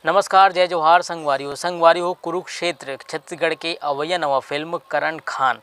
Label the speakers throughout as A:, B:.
A: नमस्कार, जय जोहार संगवारी हो कुरुक्षेत्र छत्तीसगढ़ के अवैया नवा फिल्म करण खान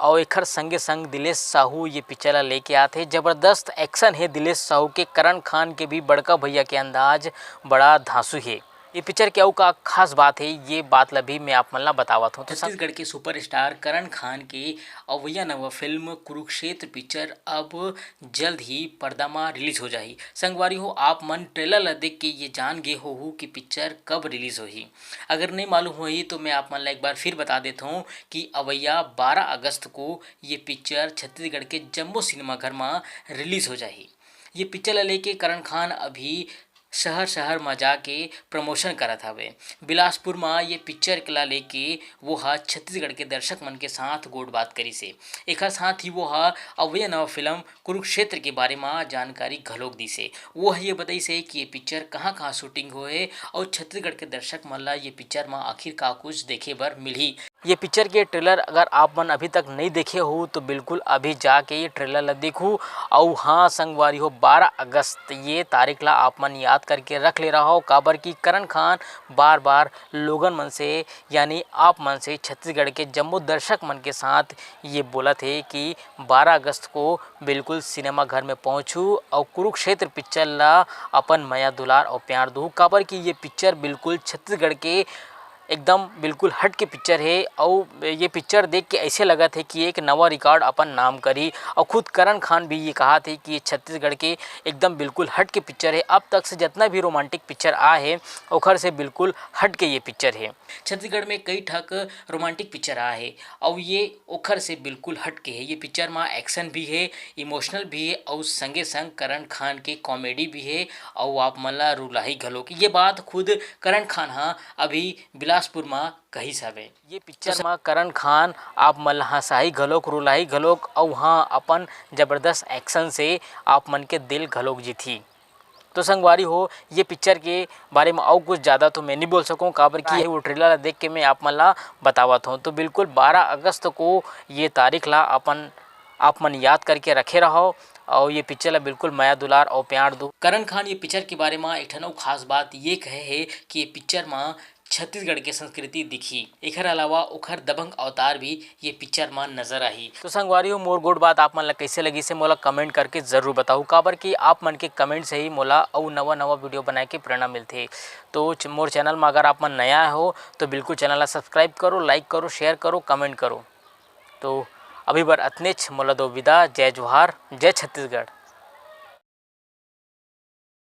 A: और एखर संगे संग दिलेश साहू ये पिक्चर ला लेके आते। जबरदस्त एक्शन है दिलेश साहू के। करण खान के भी बड़का भैया के अंदाज बड़ा धांसू है। ये पिक्चर के अउ का खास बात है, ये बात ला भी मैं आप मन ला बतावत हूँ। छत्तीसगढ़ के सुपरस्टार करण खान के अवैया नवा फिल्म कुरुक्षेत्र पिक्चर अब जल्द ही पर्दा में रिलीज हो जाही। संगवारी हो आप मन ट्रेलर ला देख के ये जान गे हो कि पिक्चर कब रिलीज होही। अगर नहीं मालूम होही तो मैं आप मन ला एक बार फिर बता देता हूँ कि अवैया 12 अगस्त को ये पिक्चर छत्तीसगढ़ के जम्बो सिनेमा घर में रिलीज हो जाही। ये पिक्चर ला लेके करण खान अभी शहर शहर में जाके प्रमोशन करत हवे। बिलासपुर में ये पिक्चर ला लेके वो हा छत्तीसगढ़ के दर्शक मन के साथ गोट बात करी से। एक साथ ही वो हा अवैया नवा फिल्म कुरुक्षेत्र के बारे में जानकारी घलोक दी से। वो ये बताई से कि ये पिक्चर कहाँ कहाँ शूटिंग होए और छत्तीसगढ़ के दर्शक मन ला ये पिक्चर में आखिर का कुछ देखे बर मिलही। ये पिक्चर के ट्रेलर अगर आप मन अभी तक नहीं देखे हो तो बिल्कुल अभी जाके ये ट्रेलर ला देखूँ। और हाँ संगवारी हो 12 अगस्त ये तारीख ला आप मन याद करके रख ले रहा हो, काबर की करण खान बार बार लोगन मन से यानी आप मन से छत्तीसगढ़ के जम्मू दर्शक मन के साथ ये बोला थे कि 12 अगस्त को बिल्कुल सिनेमा घर में पहुँचूँ और कुरुक्षेत्र पिक्चर ला अपन माया दुलार और प्यार दूँ। काबर की ये पिक्चर बिल्कुल छत्तीसगढ़ के एकदम बिल्कुल हट के पिक्चर है। और ये पिक्चर देख के ऐसे लगा थे कि एक नवा रिकॉर्ड अपन नाम करी। और खुद करण खान भी ये कहा थे कि ये छत्तीसगढ़ के एकदम बिल्कुल हट के पिक्चर है। अब तक से जितना भी रोमांटिक पिक्चर आए है ओखर से बिल्कुल हट के ये पिक्चर है। छत्तीसगढ़ में कई ठक रोमांटिक पिक्चर आए है और ये ओखर से बिल्कुल हट के है। ये पिक्चर में एक्शन भी है, इमोशनल भी है और संगे संग करण खान के कॉमेडी भी है और आप मन ला रुलाही घलोक। ये बात खुद करण खान हाँ अभी बिलासपुर में कहिस हवे। ये पिक्चर में करण खान आप मन ला हंसाही घलोक रुलाही घलोक और हाँ अपन जबरदस्त एक्शन से आप मन के दिल घलोक जीती। तो संगवारी हो ये पिक्चर के बारे में और कुछ ज़्यादा तो मैं नहीं बोल सकूं, काबर की वो ट्रेलर देख के मैं आप मन ला बतावत हूँ। तो बिल्कुल 12 अगस्त को ये तारीख ला आप मन याद करके रखे रहो और ये पिक्चर ला बिल्कुल माया दुलार और प्यार दो। करण खान ये पिक्चर के बारे में एक ठन खास बात ये कहे है कि ये पिक्चर में छत्तीसगढ़ के संस्कृति दिखी। एकर अलावा ओखर दबंग अवतार भी ये पिक्चर में नजर आही। तो संगवारी हो मोर गोट बात आप मन ला कैसे लगी से मोला कमेंट करके जरूर बताओ, काबर कि आप मन के कमेंट से ही मोला और नवा नवा वीडियो बनाए के प्रेरणा मिलथे। तो मोर चैनल में अगर आप मन नया हो तो बिल्कुल चैनल ला सब्सक्राइब करो, लाइक करो, शेयर करो, कमेंट करो। तो अभी बर अतनेच मोला दो विदा। जय जोहार, जय छत्तीसगढ़।